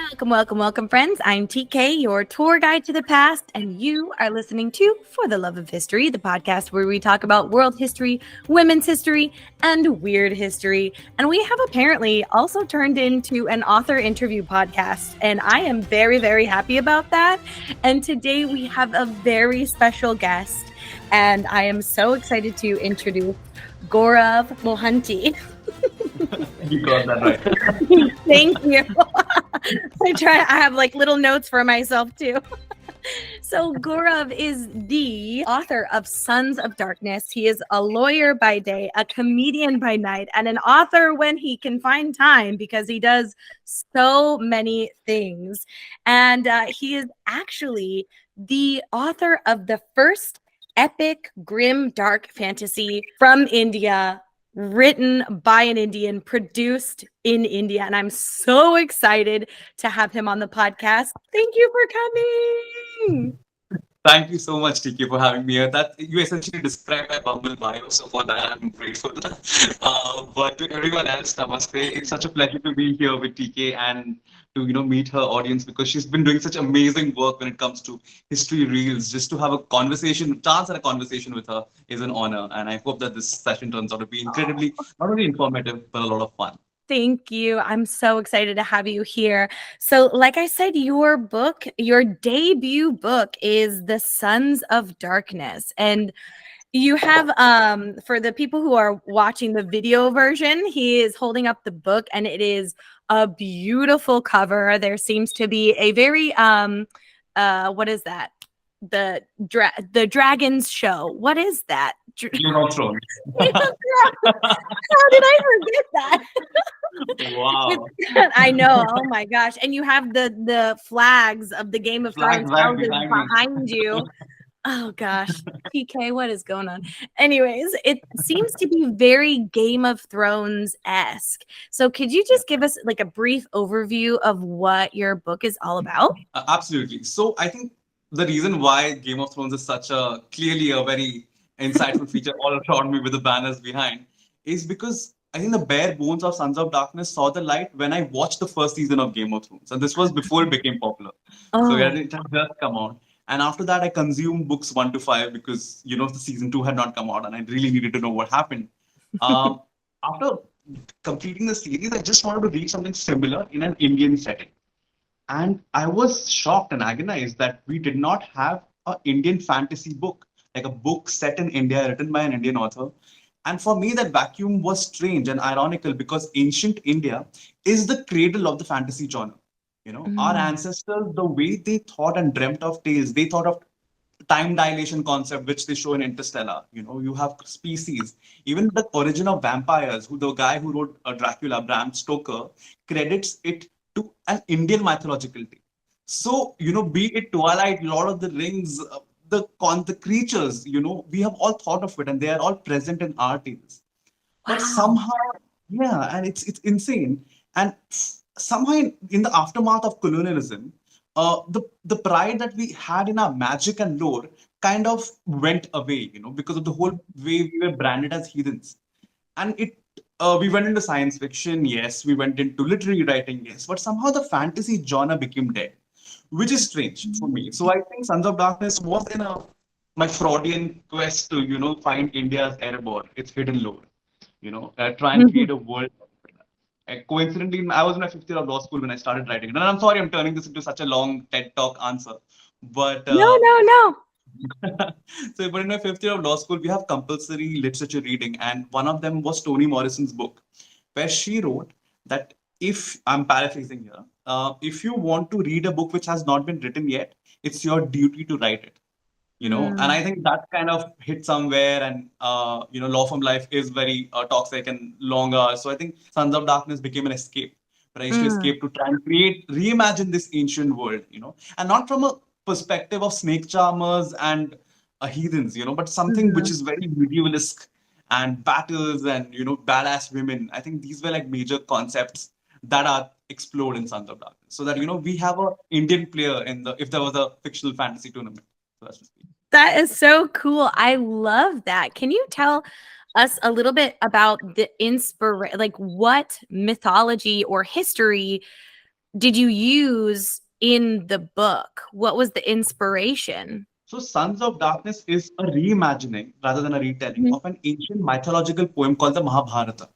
Welcome, friends. I'm TK, your tour guide to the past, and you are listening to For the Love of History, the podcast where we talk about world history, women's history, and weird history. And we have apparently also turned into an author interview podcast, and I am very, very happy about that. And today we have a very special guest, and I am so excited to introduce Gourav Mohanty. You got that right. Thank you. I have like little notes for myself too. So Gourav is the author of Sons of Darkness. He is a lawyer by day, a comedian by night, and an author when he can find time because he does so many things. And he is actually the author of the first epic, grim, dark fantasy from India, written by an Indian, produced in India. And I'm so excited to have him on the podcast. Thank you for coming. Thank you so much, TK, for having me here. That you essentially described my Bumble bio, so for that I'm grateful. But to everyone else, Namaste. It's such a pleasure to be here with TK and to meet her audience because she's been doing such amazing work when it comes to history reels. Just to have a chance at a conversation with her is an honor, and I hope that this session turns out to be incredibly not only informative but a lot of fun. Thank you. I'm so excited to have you here. So, like I said, your book, your debut book is The Sons of Darkness. And you have, for the people who are watching the video version, he is holding up the book and it is a beautiful cover. There seems to be a very, what is that? The Dragons show. What is that? Game of Thrones. How did I forget that? Wow. I know. Oh my gosh. And you have the flags of the Game of Thrones houses behind you. Oh gosh. PK, what is going on? Anyways, it seems to be very Game of Thrones-esque. So could you just give us like a brief overview of what your book is all about? Absolutely. So I think the reason why Game of Thrones is clearly a very insightful feature all around me with the banners behind is because I think the bare bones of Sons of Darkness saw the light when I watched the first season of Game of Thrones. And this was before it became popular. So it had just come out. And after that, I consumed books 1 to 5 because, the season 2 had not come out and I really needed to know what happened. After completing the series, I just wanted to read something similar in an Indian setting. And I was shocked and agonized that we did not have an Indian fantasy book, like a book set in India, written by an Indian author. And for me, that vacuum was strange and ironical because ancient India is the cradle of the fantasy genre. Our ancestors, the way they thought and dreamt of tales, they thought of time dilation concept, which they show in Interstellar. You have species. Even the origin of vampires, the guy who wrote Dracula, Bram Stoker, credits it to an Indian mythological tale. So, be it Twilight, Lord of the Rings, the creatures, we have all thought of it and they are all present in our tales. But somehow, and it's insane. And somehow in the aftermath of colonialism, the pride that we had in our magic and lore kind of went away, because of the whole way we were branded as heathens. And we went into science fiction, yes, we went into literary writing, yes, but somehow the fantasy genre became dead, which is strange for me. So I think Sons of Darkness was in my Freudian quest to, find India's airborne, its hidden lore, try and create a world. Coincidentally, I was in my 5th year of law school when I started writing it. And I'm sorry I'm turning this into such a long TED Talk answer. But No. So, but in my 5th year of law school, we have compulsory literature reading. And one of them was Toni Morrison's book, where she wrote that if, I'm paraphrasing here, if you want to read a book which has not been written yet, it's your duty to write it. And I think that kind of hit somewhere. And, law firm life is very toxic and long hours. So I think Sons of Darkness became an escape. But I used to escape to try and reimagine this ancient world, and not from a perspective of snake charmers and heathens, but something which is very medievalist and battles and, badass women. I think these were like major concepts that are explored in Sons of Darkness. So that, we have an Indian player if there was a fictional fantasy tournament. So that's just That is so cool. I love that. Can you tell us a little bit about the like what mythology or history did you use in the book? What was the inspiration? So, Sons of Darkness is a reimagining rather than a retelling Mhm. of an ancient mythological poem called the Mahabharata. Mm.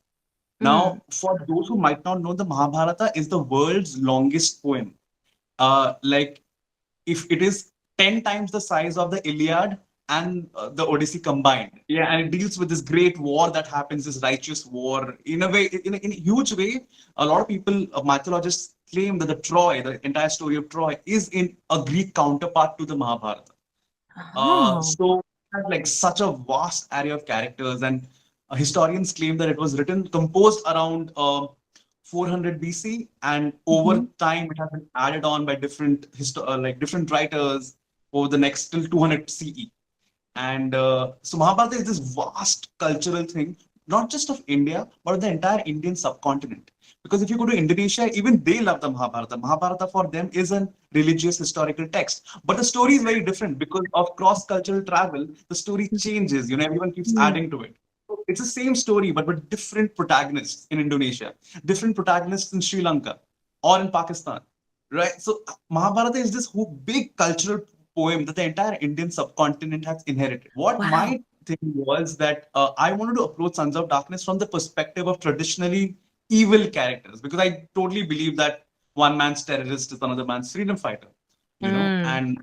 Now, for those who might not know, the Mahabharata is the world's longest poem. Like, if it is 10 times the size of the Iliad and the Odyssey combined. Yeah, and it deals with this great war that happens, this righteous war. In a way, in a huge way, a lot of people, mythologists, claim that the entire story of Troy, is in a Greek counterpart to the Mahabharata. Oh. So it has like such a vast array of characters, and historians claim that it was composed around 400 BC, and over Mhm. time it has been added on by different writers over the next till 200 CE. And so Mahabharata is this vast cultural thing, not just of India, but of the entire Indian subcontinent. Because if you go to Indonesia, even they love the Mahabharata. Mahabharata for them is a religious historical text. But the story is very different because of cross-cultural travel. The story changes. Everyone keeps Mhm. adding to it. It's the same story, but with different protagonists in Indonesia, different protagonists in Sri Lanka or in Pakistan, right? So Mahabharata is this whole big cultural poem that the entire Indian subcontinent has inherited. What Wow. my thing was that I wanted to approach Sons of Darkness from the perspective of traditionally evil characters, because I totally believe that one man's terrorist is another man's freedom fighter. Mm. And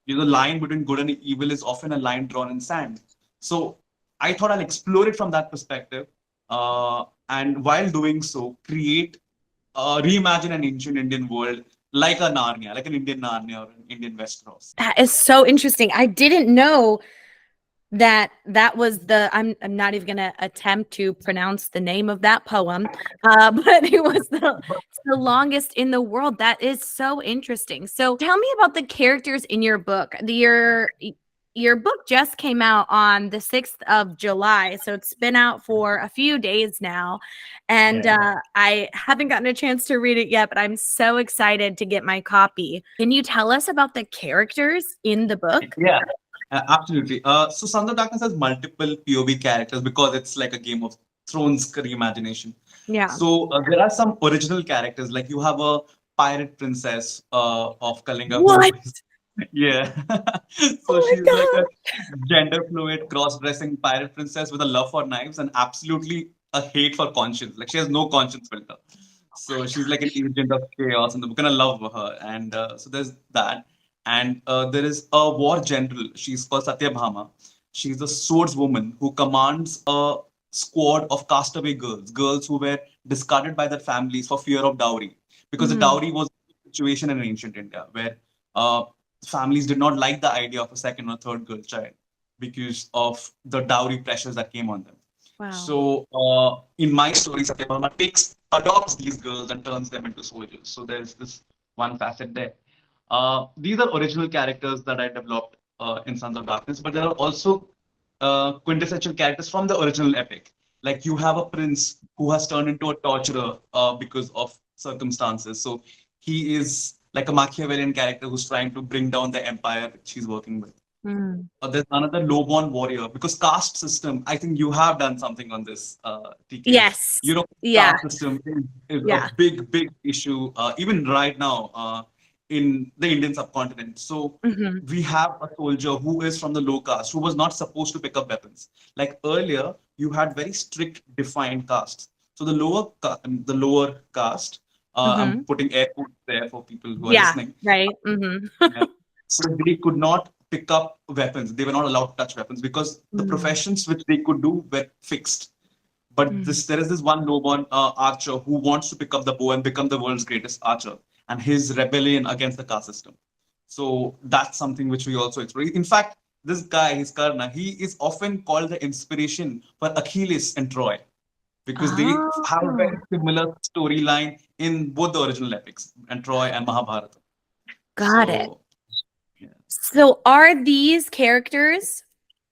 the line between good and evil is often a line drawn in sand. So I thought I'll explore it from that perspective, and while doing so, reimagine an ancient Indian world like a Narnia, like an Indian Narnia or an Indian Westeros. That is so interesting. I didn't know that was I'm not even gonna attempt to pronounce the name of that poem, but it was the longest in the world. That is so interesting. So tell me about the characters in your book. Your book just came out on the 6th of July, so it's been out for a few days now, and I haven't gotten a chance to read it yet, but I'm so excited to get my copy. Can you tell us about the characters in the book? Yeah, absolutely. So Sons of Darkness has multiple POV characters because it's like a Game of Thrones reimagination. Yeah. So there are some original characters, like you have a pirate princess of Kalinga who What? is, yeah. So Oh she's my like a god. gender fluid, cross-dressing pirate princess with a love for knives and absolutely a hate for conscience. Like she has no conscience filter. So she's like an agent of chaos in the book, and I love her. And so there's that. And there is a war general. She's called Satyabhama. She's a swordswoman who commands a squad of castaway girls, girls who were discarded by their families for fear of dowry. Because the Mhm. dowry was a situation in ancient India where uh, families did not like the idea of a second or third girl child because of the dowry pressures that came on them. Wow. So in my story, Satyabhama adopts these girls and turns them into soldiers. So there's this one facet there. These are original characters that I developed in Sons of Darkness, but there are also quintessential characters from the original epic. Like you have a prince who has turned into a torturer because of circumstances. So he is like a Machiavellian character who's trying to bring down the empire she's working with. Mm. There's another low-born warrior because caste system. I think you have done something on this, TK. Yes. Yeah. Caste system is a Yeah. big issue even right now in the Indian subcontinent. So Mhm. we have a soldier who is from the low caste who was not supposed to pick up weapons. Like earlier, you had very strict defined castes. So the lower caste. I'm Mhm. putting air quotes there for people who are Yeah. listening. Right. Mhm. Yeah. So they could not pick up weapons. They were not allowed to touch weapons because the Mm. professions which they could do were fixed. But Mm. there is this one lowborn archer who wants to pick up the bow and become the world's greatest archer, and his rebellion against the caste system. So that's something which we also explore. In fact, this guy, his Karna, he is often called the inspiration for Achilles and Troy because they have a Oh, very similar storyline in both the original epics and Troy and Mahabharata. got it. So yeah. So are these characters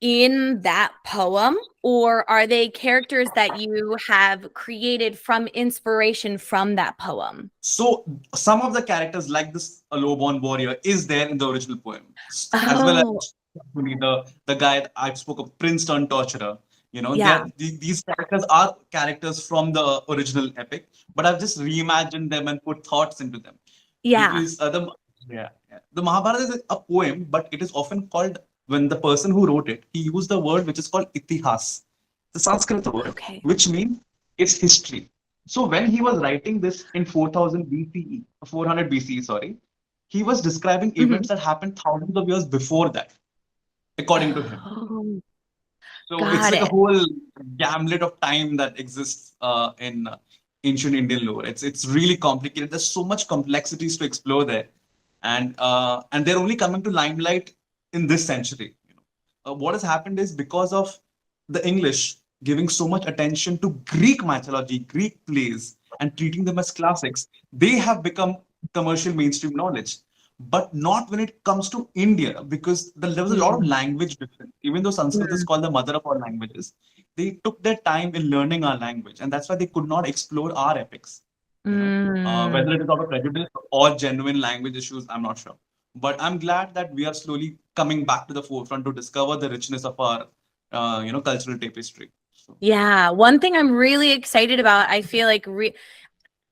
in that poem, or are they characters that you have created from inspiration from that poem? So some of the characters, like this lowborn warrior, is there in the original poem, as well Oh. as the guy that I spoke of, Prince turned torturer. Yeah. These characters are characters from the original epic, but I've just reimagined them and put thoughts into them. Yeah. Because the Mahabharata is a poem, but it is often called, when the person who wrote it, he used the word which is called itihas, the Sanskrit word, Okay. which means it's history. So when he was writing this in 4000 BCE, 400 BCE, sorry, he was describing Mhm. events that happened thousands of years before that, according to him. Oh, So it's got like a it. whole gamblet of time that exists in ancient Indian lore. It's really complicated. There's so much complexities to explore there, and they're only coming to limelight in this century. What has happened is, because of the English giving so much attention to Greek mythology, Greek plays, and treating them as classics, they have become commercial mainstream knowledge. But not when it comes to India, because there was a lot of Mm, language difference. Even though Sanskrit is mm, called the mother of all languages, they took their time in learning our language, and that's why they could not explore our epics. mm. Whether it is out of prejudice or genuine language issues, I'm not sure. But I'm glad that we are slowly coming back to the forefront to discover the richness of our, cultural tapestry. So, Yeah, one thing I'm really excited about, I feel like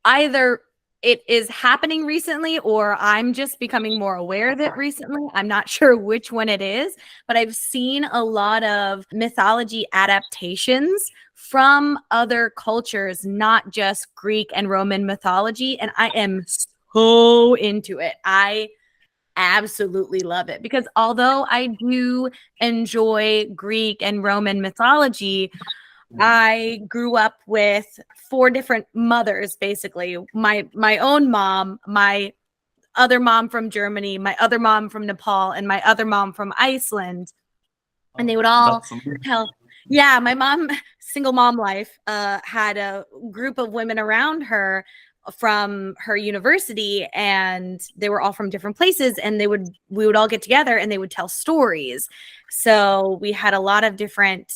either it is happening recently or I'm just becoming more aware of it recently. I'm not sure which one it is, but I've seen a lot of mythology adaptations from other cultures, not just Greek and Roman mythology. And I am so into it. I absolutely love it because although I do enjoy Greek and Roman mythology, I grew up with four different mothers, basically. My own mom, my other mom from Germany, my other mom from Nepal, and my other mom from Iceland. And they would all that's amazing. tell, yeah, my mom, single mom life, had a group of women around her from her university, and they were all from different places, and we would all get together and they would tell stories. So we had a lot of different,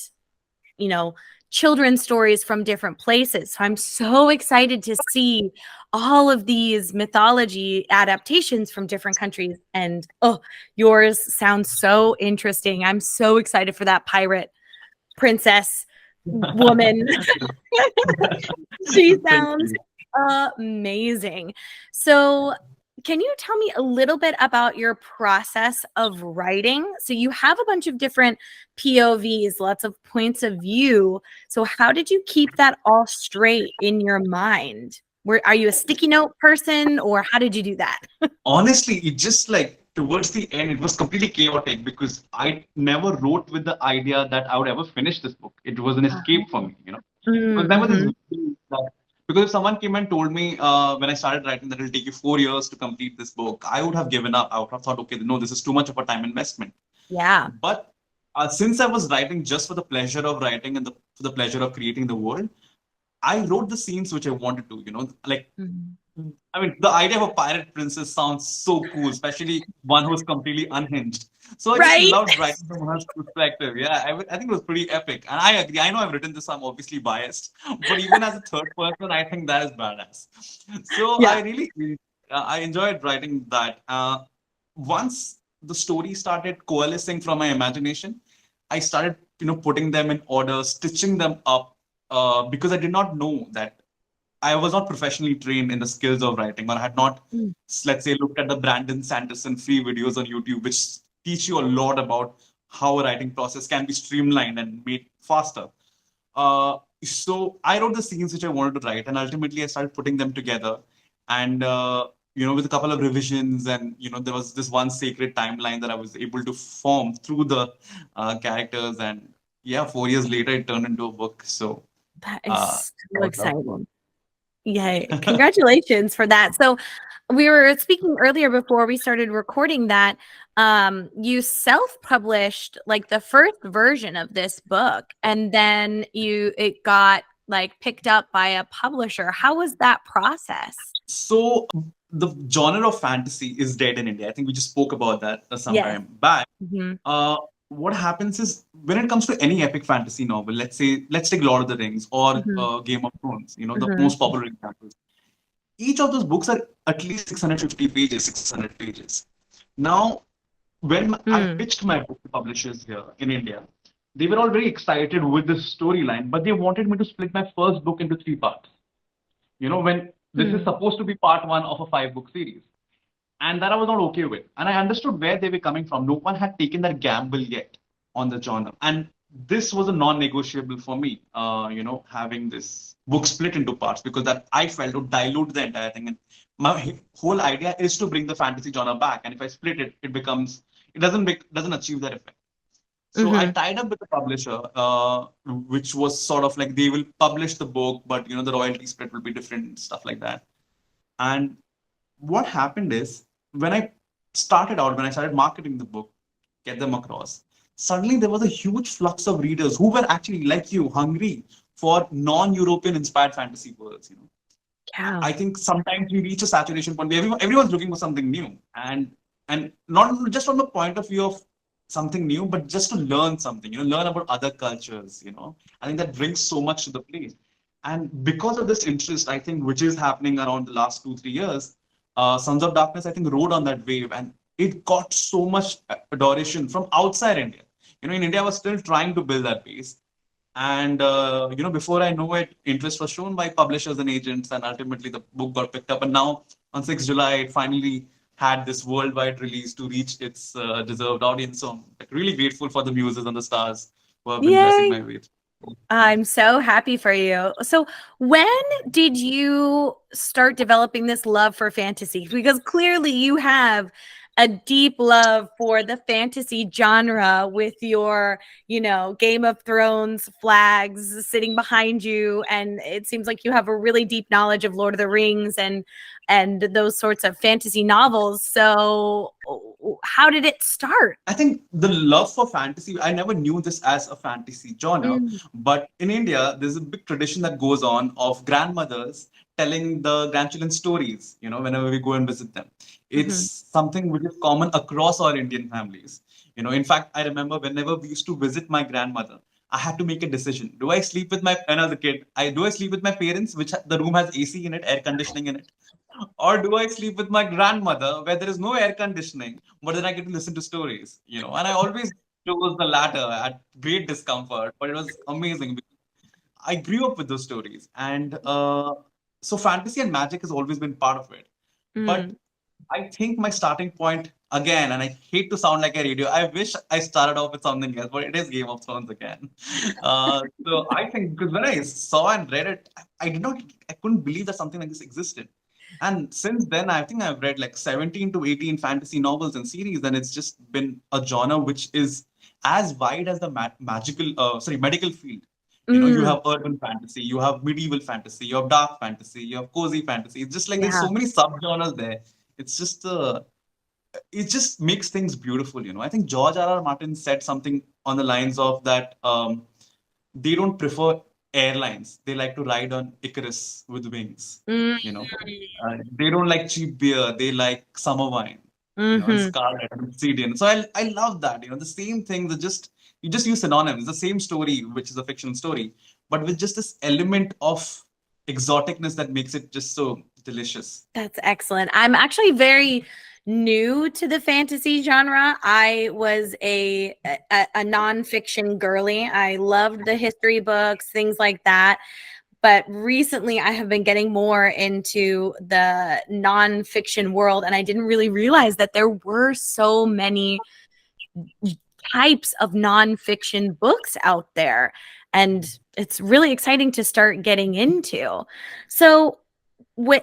you know, children's stories from different places. So I'm so excited to see all of these mythology adaptations from different countries. And oh, yours sounds so interesting. I'm so excited for that pirate princess woman. She Thank sounds you. amazing. So, can you tell me a little bit about your process of writing? So, you have a bunch of different POVs, lots of points of view. So, how did you keep that all straight in your mind? Are you a sticky note person, or how did you do that? Honestly, it just like towards the end, it was completely chaotic because I never wrote with the idea that I would ever finish this book. It was an escape for me. Because there was this Mm-hmm. because if someone came and told me when I started writing that it'll take you 4 years to complete this book, I would have given up. I would have thought, okay, no, this is too much of a time investment. Yeah. But since I was writing just for the pleasure of writing and for the pleasure of creating the world, I wrote the scenes which I wanted to, like Mhm. I mean, the idea of a pirate princess sounds so cool, especially one who's completely unhinged. So I just Right? loved writing from her perspective. Yeah, I think it was pretty epic. And I agree. I know I've written this, I'm obviously biased, but even as a third person, I think that is badass. So Yeah. I enjoyed writing that. Once the story started coalescing from my imagination, I started, putting them in order, stitching them up, because I did not know that I was not professionally trained in the skills of writing, or I had not, Mm. let's say, looked at the Brandon Sanderson free videos on YouTube, which teach you a lot about how a writing process can be streamlined and made faster. So I wrote the scenes which I wanted to write, and ultimately I started putting them together. And with a couple of revisions, and there was this one sacred timeline that I was able to form through the characters. And yeah, 4 years later, it turned into a book. So That uh, is that so was that was exciting. Yay. Congratulations for that. So we were speaking earlier before we started recording that you self-published like the first version of this book and then it got like picked up by a publisher. How was that process? So the genre of fantasy is dead in India. I think we just spoke about that some Yes. time back. Hmm. Uh, what happens is, when it comes to any epic fantasy novel, let's take Lord of the Rings or Hmm. Game of Thrones, the Hmm. most popular examples. Each of those books are at least 650 pages, 600 pages. Now, when I Mm. pitched my book to publishers here in India, they were all very excited with this storyline, but they wanted me to split my first book into three parts. When this is Hmm. supposed to be part one of a five-book series. And that I was not okay with. And I understood where they were coming from. No one had taken that gamble yet on the genre. And this was a non-negotiable for me, having this book split into parts because that I felt would dilute the entire thing. And my whole idea is to bring the fantasy genre back. And if I split it, it doesn't achieve that effect. So I Hmm. tied up with the publisher, which was sort of like they will publish the book, but the royalty split will be different, stuff like that. And what happened is when I started marketing the book, get them across, suddenly there was a huge flux of readers who were actually like you, hungry for non-European inspired fantasy worlds. Yeah. I think sometimes we reach a saturation point where everyone's looking for something new, and not just from the point of view of something new, but just to learn something, learn about other cultures. I think that brings so much to the play. And because of this interest, I think, which is happening around the last 2 3 years, Sons of Darkness, I think, rode on that wave, and it got so much adoration from outside India. In India, I was still trying to build that base, and before I know it, interest was shown by publishers and agents, and ultimately the book got picked up. And now on 6th July, it finally had this worldwide release to reach its deserved audience. So I'm like, really grateful for the muses and the stars who have been blessing Yay. my way. I'm so happy for you. So, when did you start developing this love for fantasy? Because clearly you have a deep love for the fantasy genre with your, Game of Thrones flags sitting behind you, and it seems like you have a really deep knowledge of Lord of the Rings and those sorts of fantasy novels. So, how did it start? I think the love for fantasy, I never knew this as a fantasy genre, Mm, but in India, there's a big tradition that goes on of grandmothers telling the grandchildren stories, whenever we go and visit them. It's mhm. something which is common across all Indian families. In fact, I remember whenever we used to visit my grandmother, I had to make a decision. Do I sleep with my, when I was a kid, do I sleep with my parents, which the room has AC in it, air conditioning in it? Or do I sleep with my grandmother where there is no air conditioning, but then I get to listen to stories, And I always chose the latter at great discomfort, but it was amazing because I grew up with those stories. And so fantasy and magic has always been part of it. But Mm. I think my starting point again, and I hate to sound like a radio, I wish I started off with something else, but it is Game of Thrones again. So I think because when I saw and read it, I couldn't believe that something like this existed. And since then, I think I've read like 17 to 18 fantasy novels and series, and it's just been a genre which is as wide as the medical field. You Mm. have urban fantasy, you have medieval fantasy, you have dark fantasy, you have cozy fantasy. It's just like there's Yeah. so many subgenres there. It's just it just makes things beautiful. I think George R. R. Martin said something on the lines of that they don't prefer airlines. They like to ride on Icarus with wings. Mm. You know, they don't like cheap beer. They like summer wine. And Mhm. Scarlet and Obsidian. So I love that. The same thing. That just you just use synonyms. The same story, which is a fictional story, but with just this element of exoticness that makes it just so delicious. That's excellent. I'm actually very new to the fantasy genre. I was a nonfiction girly. I loved the history books, things like that. But recently, I have been getting more into the nonfiction world, and I didn't really realize that there were so many types of nonfiction books out there. And it's really exciting to start getting into. So,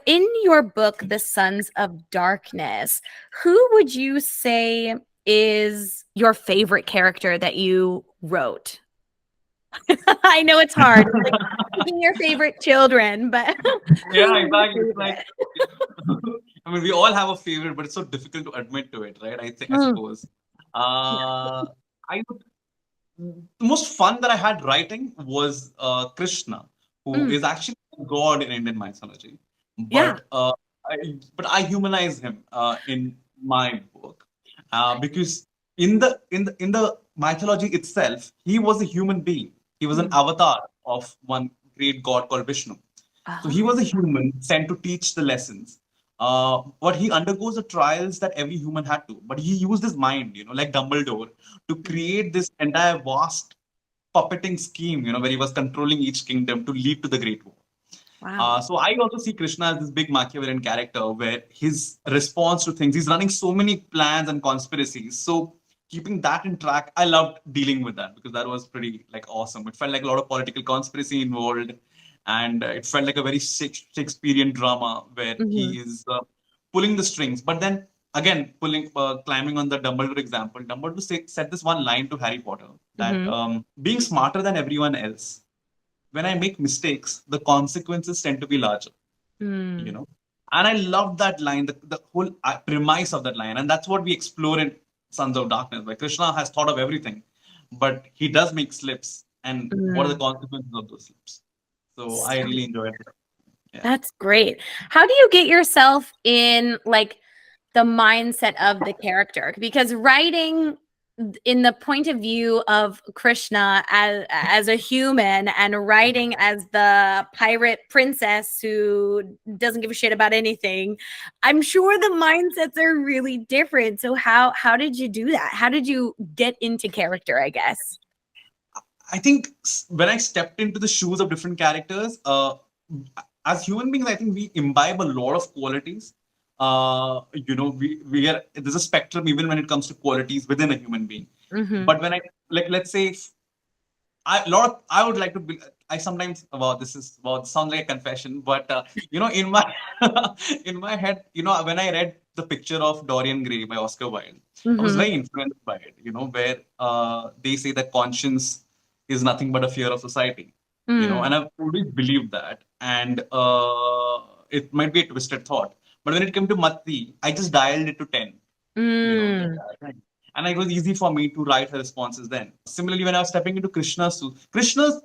in your book, The Sons of Darkness, who would you say is your favorite character that you wrote? I know it's hard. It's like picking your favorite children, but Yeah, who's your exactly. It's like, favorite? I mean, we all have a favorite, but it's so difficult to admit to it, right? I Mm, suppose. yeah. I The most fun that I had writing was Krishna, who Mm, is actually a god in Indian mythology, yeah. but I humanize him in my book because in the mythology itself, he was a human being. He was an Mm. avatar of one great god called Vishnu. So he was a Oh. human sent to teach the lessons. But he undergoes the trials that every human had to. But he used his mind, like Dumbledore, to Mm. create this entire vast. puppeting scheme, where he was controlling each kingdom to lead to the Great War. Wow. So I also see Krishna as this big Machiavellian character where his response to things, he's running so many plans and conspiracies. So keeping that in track, I loved dealing with that because that was pretty like awesome. It felt like a lot of political conspiracy involved, and it felt like a very Shakespearean drama where Mhm. he is pulling the strings. But then again, climbing on the Dumbledore example, Dumbledore said this one line to Harry Potter that Mhm. being smarter than everyone else, when I make mistakes, the consequences tend to be larger, you Mm. know. And I love that line, the whole premise of that line. And that's what we explore in Sons of Darkness, where Krishna has thought of everything, but he does make slips. And what are the Mm. consequences of those slips? So I So really enjoyed it. Yeah. that's great. How do you get yourself in like the mindset of the character? Because writing in the point of view of Krishna as a human and writing as the pirate princess who doesn't give a shit about anything, I'm sure the mindsets are really different. So how did you do that? How did you get into character, I guess? I think when I stepped into the shoes of different characters, as human beings, I think we imbibe a lot of qualities. We are there's a spectrum even when it comes to qualities within a human being. Mm-hmm. But when I like, let's say, I would like to be. I sometimes sound like a confession, but in my in my head, when I read the picture of Dorian Gray by Oscar Wilde, I was Mm-hmm. very influenced by it. Where they say that conscience is nothing but a fear of society. Mm. And I've always believed that, and it might be a twisted thought, but when it came to Matti, I just dialed it to 10. Like Mm. that. Right? And it was easy for me to write her responses then. Similarly, when I was stepping into Krishna's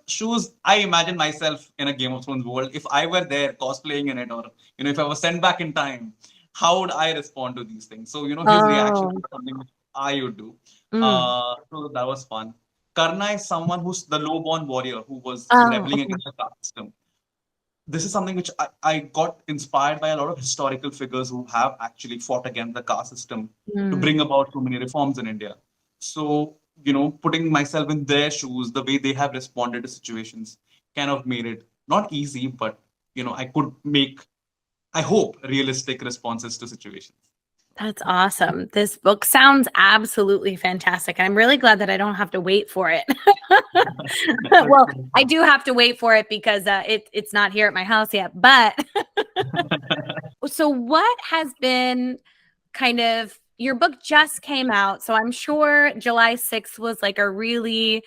shoes, I imagine myself in a Game of Thrones world. If I were there cosplaying in it, or if I was sent back in time, how would I respond to these things? So his reaction Oh. is something which I would do. Mm. So that was fun. Karna is someone who's the low-born warrior who was Oh, rebelling okay. against the caste system. This is something which I got inspired by a lot of historical figures who have actually fought against the caste system to Mm. bring about so many reforms in India. So, putting myself in their shoes, the way they have responded to situations kind of made it not easy, but, I could make, I hope, realistic responses to situations. That's awesome. This book sounds absolutely fantastic. I'm really glad that I don't have to wait for it. Well, I do have to wait for it because it's not here at my house yet. But so, what has been kind of your book just came out? So I'm sure July 6th was like a really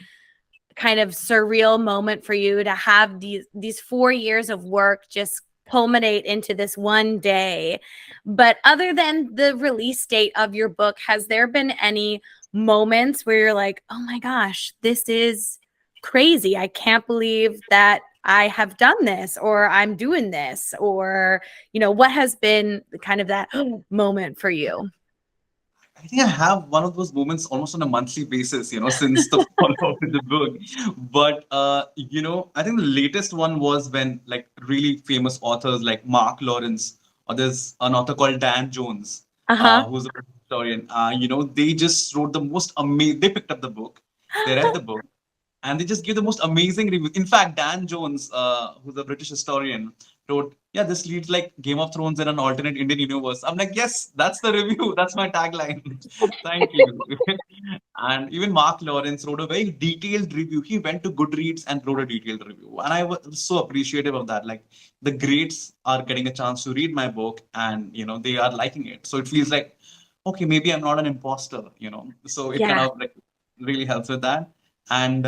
kind of surreal moment for you to have these 4 years of work just culminate into this one day. But other than the release date of your book, has there been any moments where you're like, oh my gosh, this is crazy, I can't believe that I have done this, or I'm doing this, or what has been kind of that moment for you? I think I have one of those moments almost on a monthly basis, since the follow-up with the book. But I think the latest one was when like really famous authors like Mark Lawrence, or there's an author called Dan Jones, Uh-huh. who's a historian. They just wrote the most amazing. They picked up the book, they read the book, and they just give the most amazing reviews. In fact, Dan Jones, who's a British historian, wrote, "Yeah, this reads like Game of Thrones in an alternate Indian universe." I'm like, "Yes, that's the review. That's my tagline." Thank you. And even Mark Lawrence wrote a very detailed review. He went to Goodreads and wrote a detailed review, and I was so appreciative of that. Like the greats are getting a chance to read my book, and they are liking it. So it feels like, okay, maybe I'm not an imposter. So it kind Yeah. of like really helps with that. And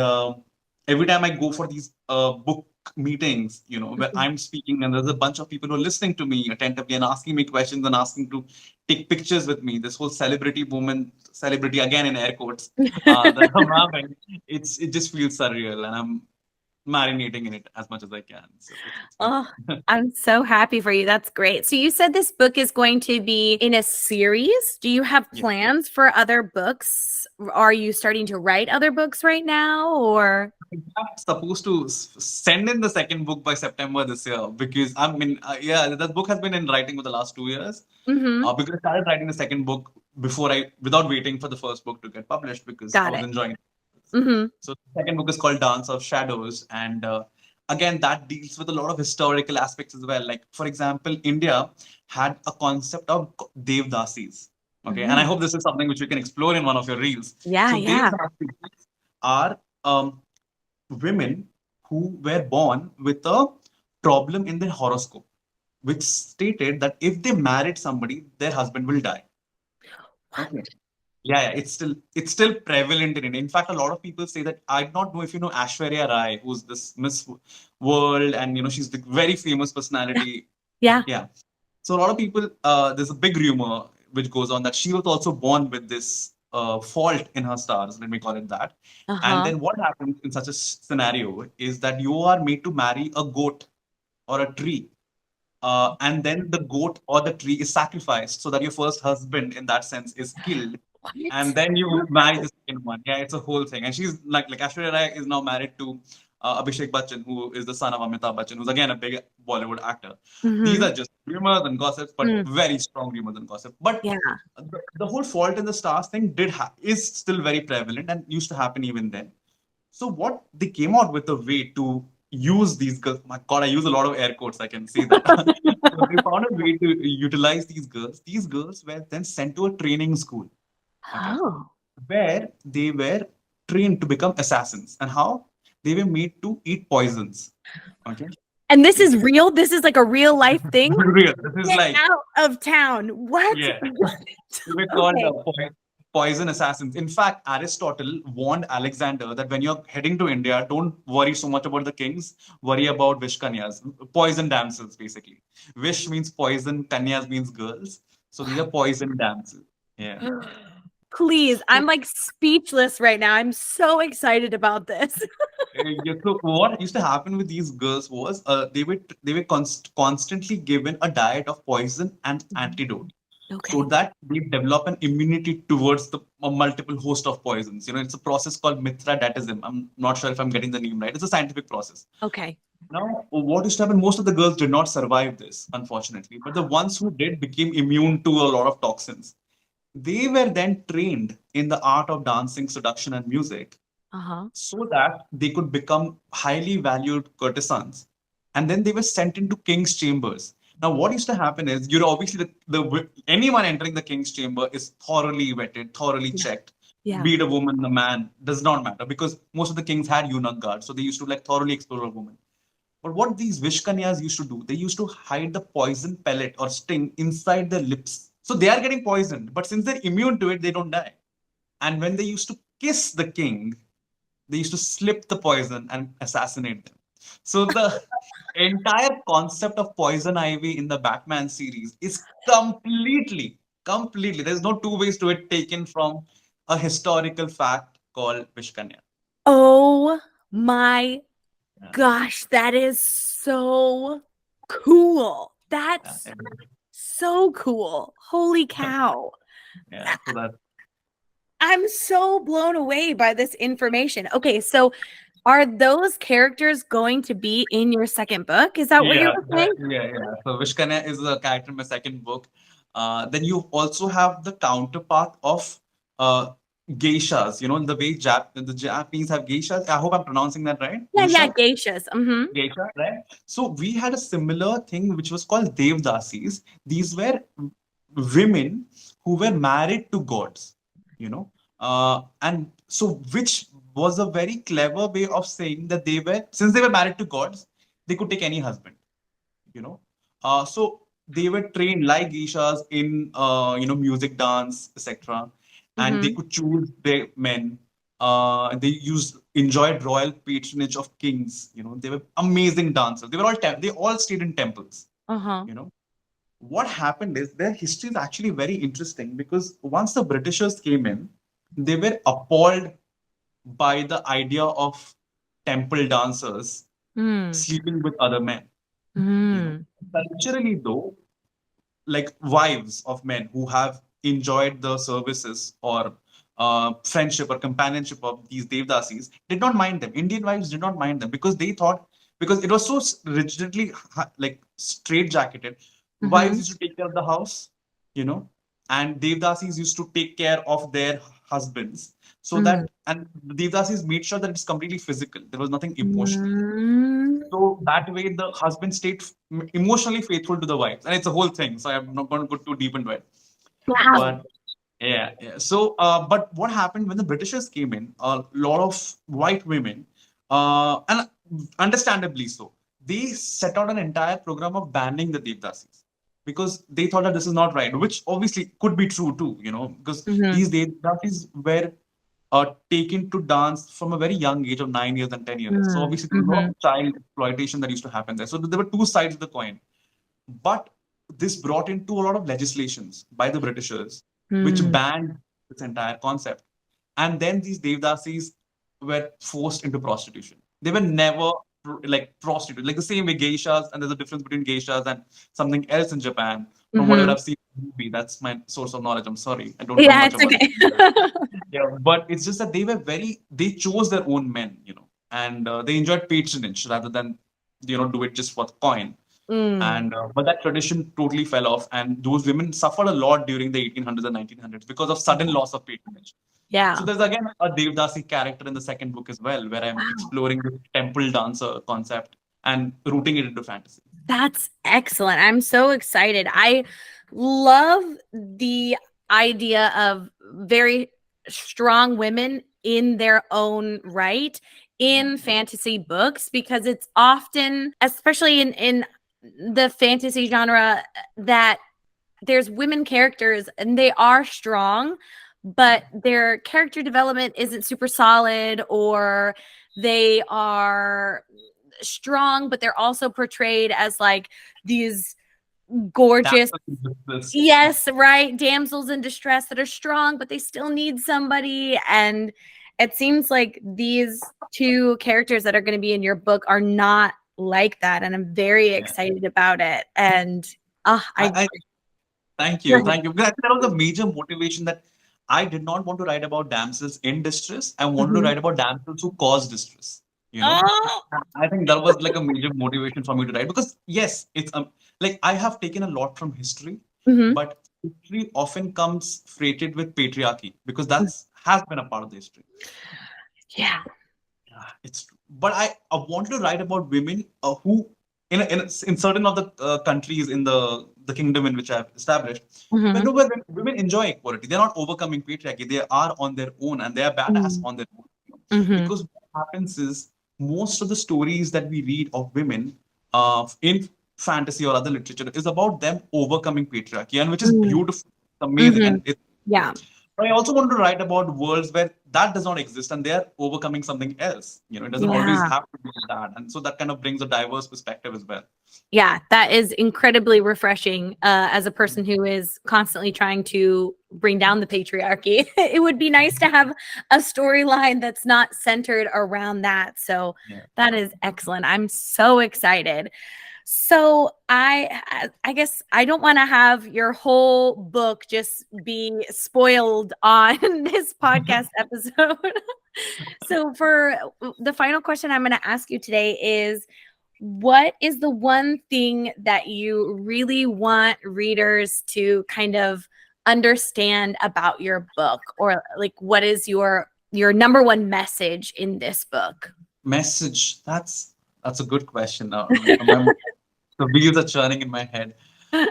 every time I go for these book meetings, where Mhm. I'm speaking and there's a bunch of people who are listening to me attentively and asking me questions and asking to take pictures with me, this whole celebrity movement, celebrity again in air quotes, that I'm having, it just feels surreal, and I'm marinating in it as much as I can. So it's been Oh, fun. I'm so happy for you. That's great. So you said this book is going to be in a series. Do you have Yeah. plans for other books? Are you starting to write other books right now, or? I'm supposed to send in the second book by September this year because yeah, that book has been in writing for the last 2 years. Mm-hmm. Because I started writing the second book without waiting for the first book to get published because I Got was it. enjoying it. Mm-hmm. So the second book is called Dance of Shadows, and again that deals with a lot of historical aspects as well. Like for example, India had a concept of Devdasis. Okay, and I Mm-hmm. hope this is something which we can explore in one of your reels. Yeah, So yeah. Devdasis are women who were born with a problem in their horoscope, which stated that if they married somebody, their husband will die. What? Okay. Yeah, it's still prevalent in India. In fact, a lot of people say that I do not know if you know Aishwarya Rai, who's this Miss World, and she's the very famous Yeah. personality. Yeah. Yeah. So a lot of people, there's a big rumor which goes on that she was also born with this fault in her stars. Let me call it that. And Uh-huh. then what happens in such a scenario is that you are made to marry a goat or a tree, and then the goat or the tree is sacrificed so that your first husband, in that sense, is killed, and What? then you marry the second one. Yeah, it's a whole thing. And she's like Aishwarya Rai is now married to Abhishek Bachchan, who is the son of Amitabh Bachchan, who's again a big Bollywood actor. These Mm-hmm. are just rumors and gossips, but Mm. very strong rumors and gossip. But Yeah. the whole fault in the stars thing is still very prevalent and used to happen even then. So what they came out with a way to use these girls. My God, I use a lot of air quotes. I can say that. So they found a way to utilize these girls. These girls were then sent to a training school. Okay, Oh. where they were trained to become assassins, and how they were made to eat poisons. Okay, And this is real? This is like a real life thing? real. This is Get like out of town. What? yeah. What? They were called Okay. poison assassins. In fact, Aristotle warned Alexander that when you're heading to India, don't worry so much about the kings, worry about Vishkanyas, poison damsels, basically. Vish means poison, Kanyas means girls. So these are poison damsels. Yeah. Please, I'm So, like speechless right now. I'm so excited about this. yeah, so what used to happen with these girls was they were constantly given a diet of poison and Mhm. antidote, so Okay. that they develop an immunity towards the multiple host of poisons. It's a process called mithridatism. I'm not sure if I'm getting the name right. It's a scientific process. Okay. Now, what used to happen? Most of the girls did not survive this, unfortunately, but the ones who did became immune to a lot of toxins. They were then trained in the art of dancing, seduction, and music, Uh-huh. so that they could become highly valued courtesans. And then they were sent into king's chambers. Now, what used to happen is, obviously anyone entering the king's chamber is thoroughly vetted, thoroughly Yeah. checked. Yeah. Be it a woman, a man, does not matter, because most of the kings had eunuch guards, so they used to like thoroughly explore a woman. But what these Vishkanyas used to do, they used to hide the poison pellet or sting inside their lips. So they are getting poisoned, but since they're immune to it, they don't die. And when they used to kiss the king, they used to slip the poison and assassinate them. So the entire concept of poison ivy in the Batman series is completely. There's no two ways to it, taken from a historical fact called Vishkanya. Oh my Yeah, gosh, that is so cool. That's yeah, so cool. Holy cow. yeah. So that I'm so blown away by this information. Okay, so are those characters going to be in your second book? Is that what you yeah, were saying? yeah. So Vishkanya is a character in my second book. Then you also have the counterpart of uh, geishas. The way the Japanese have geishas. I hope I'm pronouncing that right. Yeah, yeah, Geisha. geishas. Mm-hmm. Geisha, right? So we had a similar thing which was called Devdasis. These were women who were married to gods, and so which was a very clever way of saying that since they were married to gods, they could take any husband, you know. So they were trained like geishas in music, dance, etc., and they Mm-hmm. could choose their men. They enjoyed royal patronage of kings. They were amazing dancers. They all stayed in temples. Uh-huh. You know what happened is their history is actually very interesting, because once the Britishers came in, they were appalled by the idea of temple dancers Mm. sleeping with other men. You know, Mm. culturally though, like wives of men who have enjoyed the services or friendship or companionship of these devdasis did not mind them. Indian wives did not mind them, because they thought, because it was so rigidly like straight jacketed, wives Mm-hmm. used to take care of the house, you know, and Devdasis used to take care of their husbands, so Mm. that, and Devdasis made sure that it's completely physical. There was nothing emotional. Mm. So that way, the husband stayed emotionally faithful to the wives, and it's a whole thing. So I'm not going to go too deep into it. Wow. But yeah, yeah. So, but what happened when the Britishers came in? A lot of white women, and understandably so, they set out an entire program of banning the Devdasis because they thought that this is not right, which obviously could be true too, because Mhm. these Devdasis were taken to dance from a very young age of 9 years and 10 years. So Mm. obviously there was a lot Mhm. of child exploitation that used to happen there. So there were two sides of the coin. But this brought into a lot of legislations by the Britishers, which Mm. banned this entire concept. And then these Devdasis were forced into prostitution. They were never like prostitutes, like the same way geishas, and there's a difference between geishas and something else in Japan. From whatever Mhm. I've seen in the movie, that's my source of knowledge. I'm sorry, I don't know Yeah, much it's about it. okay. Yeah, but it's just that they chose their own men, and they enjoyed patronage rather than, do it just for the coin. Mm. And but that tradition totally fell off, and those women suffered a lot during the 1800s and 1900s because of sudden loss of patronage. So Yeah. there's again a Devdasi character in the second book as well, where I'm Wow. exploring the temple dancer concept and rooting it into fantasy. That's excellent. I'm so excited. I love the idea of very strong women in their own right in fantasy books because it's often, especially in the fantasy genre, that there's women characters and they are strong, but their character development isn't super solid, or they are strong, but they're also portrayed as like these gorgeous, This. yes, right, damsels in distress that are strong, but they still need somebody. And it seems like these two characters that are going to be in your book are not like that. And I'm very Yeah. excited about it. And I thank you, thank you. Because I think that was a major motivation that I did not want to write about damsels in distress. I wanted to Mhm. write about damsels who cause distress. You know, Oh. I think that was like a major motivation for me to write because yes, it's like I have taken a lot from history, Mhm. but history often comes freighted with patriarchy because that's has been a part of the history. Yeah. Yeah, it's true. But I wanted to write about women who, in certain of the countries in the kingdom in which I've established, Mhm. where women enjoy equality. They're not overcoming patriarchy. They are on their own and they are badass Mhm. on their own. Mhm. Because what happens is most of the stories that we read of women in fantasy or other literature is about them overcoming patriarchy, and which is Mhm. beautiful, amazing, and Mhm. it's Yeah. but I also want to write about worlds where that does not exist and they are overcoming something else. It doesn't always Yeah. have to be that. And so that kind of brings a diverse perspective as well. Yeah, that is incredibly refreshing as a person who is constantly trying to bring down the patriarchy. It would be nice to have a storyline that's not centered around that. So Yeah. that is excellent. I'm so excited. So I guess I don't want to have your whole book just be spoiled on this podcast episode. So for the final question I'm going to ask you today is, what is the one thing that you really want readers to kind of understand about your book, or like what is your number one message in this book? Message. That's a good question. The wheels are churning in my head.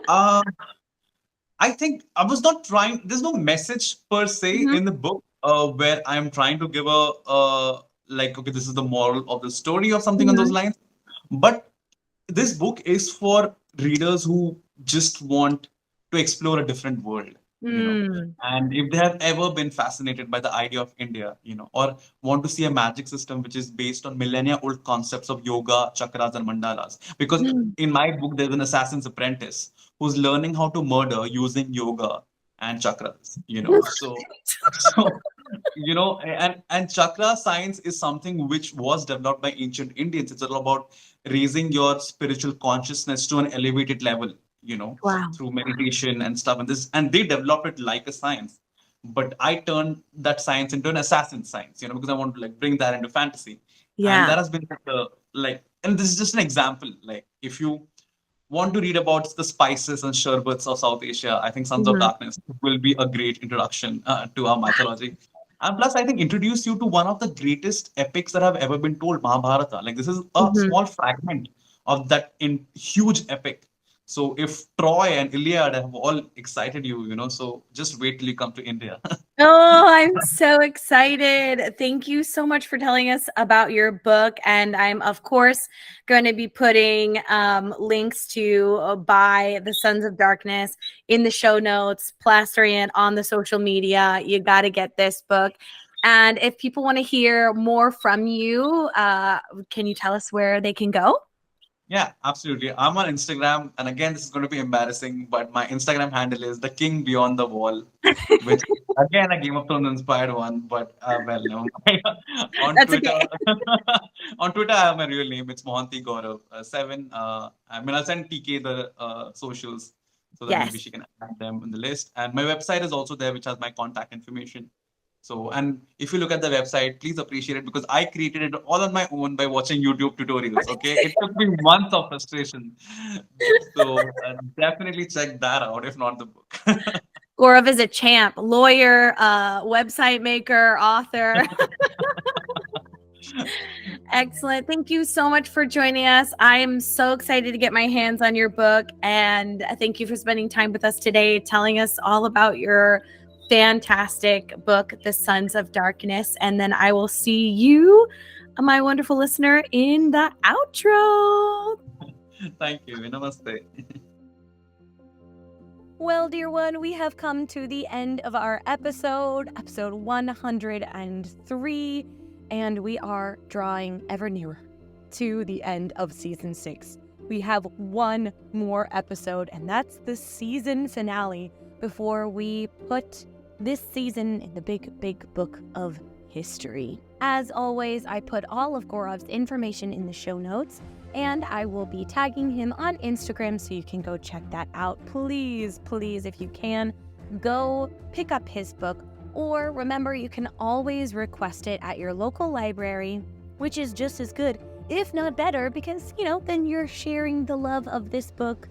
Uh, I think I was not trying. There's no message per se Mhm. in the book where I'm trying to give like, okay, this is the moral of the story or something on those Mhm. lines. But this book is for readers who just want to explore a different world. Mm. And if they have ever been fascinated by the idea of India, or want to see a magic system which is based on millennia old concepts of yoga, chakras, and mandalas. Because Mm. in my book, there's an assassin's apprentice who's learning how to murder using yoga and chakras. So and chakra science is something which was developed by ancient Indians. It's all about raising your spiritual consciousness to an elevated level, Wow. through meditation and stuff. And they developed it like a science. But I turned that science into an assassin science, because I want to like bring that into fantasy. And Yeah. that has been and this is just an example. Like if you want to read about the spices and sherbets of South Asia, I think Sons of Mhm. Darkness will be a great introduction to our mythology. And plus, I think introduce you to one of the greatest epics that have ever been told, Mahabharata. Like this is a Mhm. small fragment of that in huge epic. So if Troy and Iliad have all excited you, so just wait till you come to India. Oh, I'm so excited. Thank you so much for telling us about your book. And I'm, of course, going to be putting links to buy The Sons of Darkness in the show notes, plastering it on the social media. You got to get this book. And if people want to hear more from you, can you tell us where they can go? Yeah, absolutely. I'm on Instagram, and again, this is going to be embarrassing, but my Instagram handle is the King Beyond the Wall, which again a Game of Thrones inspired one, but well, never mind. On That's Twitter, okay. on Twitter, I have my real name. It's Mohanty Gaurav seven. I mean, I'll send TK the socials so that maybe Yes. she can add them in the list. And my website is also there, which has my contact information. So, and if you look at the website, please appreciate it because I created it all on my own by watching YouTube tutorials. Okay, it took me months of frustration. So, definitely check that out, if not the book. Gaurav is a champ, lawyer, website maker, author. Excellent. Thank you so much for joining us. I am so excited to get my hands on your book. And thank you for spending time with us today, telling us all about your fantastic book, The Sons of Darkness. And then I will see you, my wonderful listener, in the outro. Thank you. Namaste. Well, dear one, we have come to the end of our episode 103, and we are drawing ever nearer to the end of season 6. We have one more episode, and that's the season finale before we put this season in the big, big book of history. As always, I put all of Gourav's information in the show notes, and I will be tagging him on Instagram so you can go check that out. Please, please, if you can, go pick up his book. Or remember, you can always request it at your local library, which is just as good, if not better, because, then you're sharing the love of this book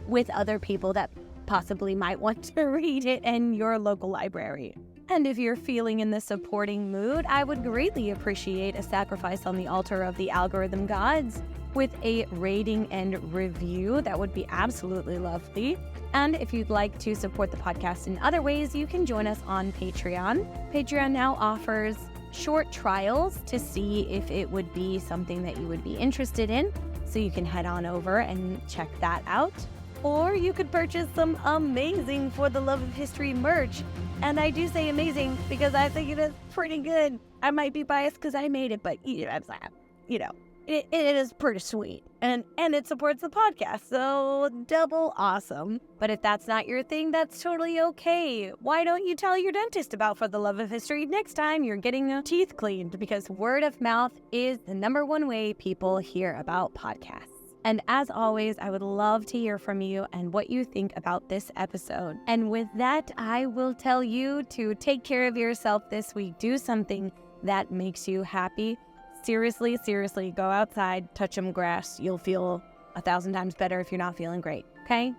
with other people that possibly might want to read it in your local library. And if you're feeling in the supporting mood, I would greatly appreciate a sacrifice on the altar of the algorithm gods with a rating and review. That would be absolutely lovely. And if you'd like to support the podcast in other ways, you can join us on Patreon. Patreon now offers short trials to see if it would be something that you would be interested in. So you can head on over and check that out. Or you could purchase some amazing For the Love of History merch. And I do say amazing because I think it is pretty good. I might be biased because I made it, but it is pretty sweet. And it supports the podcast, so double awesome. But if that's not your thing, that's totally okay. Why don't you tell your dentist about For the Love of History next time you're getting your teeth cleaned? Because word of mouth is the number one way people hear about podcasts. And as always, I would love to hear from you and what you think about this episode. And with that, I will tell you to take care of yourself this week. Do something that makes you happy. Seriously, go outside, touch some grass. You'll feel 1,000 times better if you're not feeling great. Okay?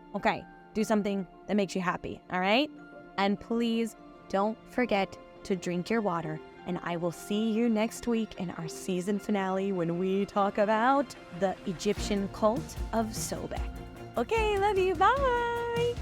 Do something that makes you happy. All right? And please don't forget to drink your water. And I will see you next week in our season finale when we talk about the Egyptian cult of Sobek. Okay, love you. Bye.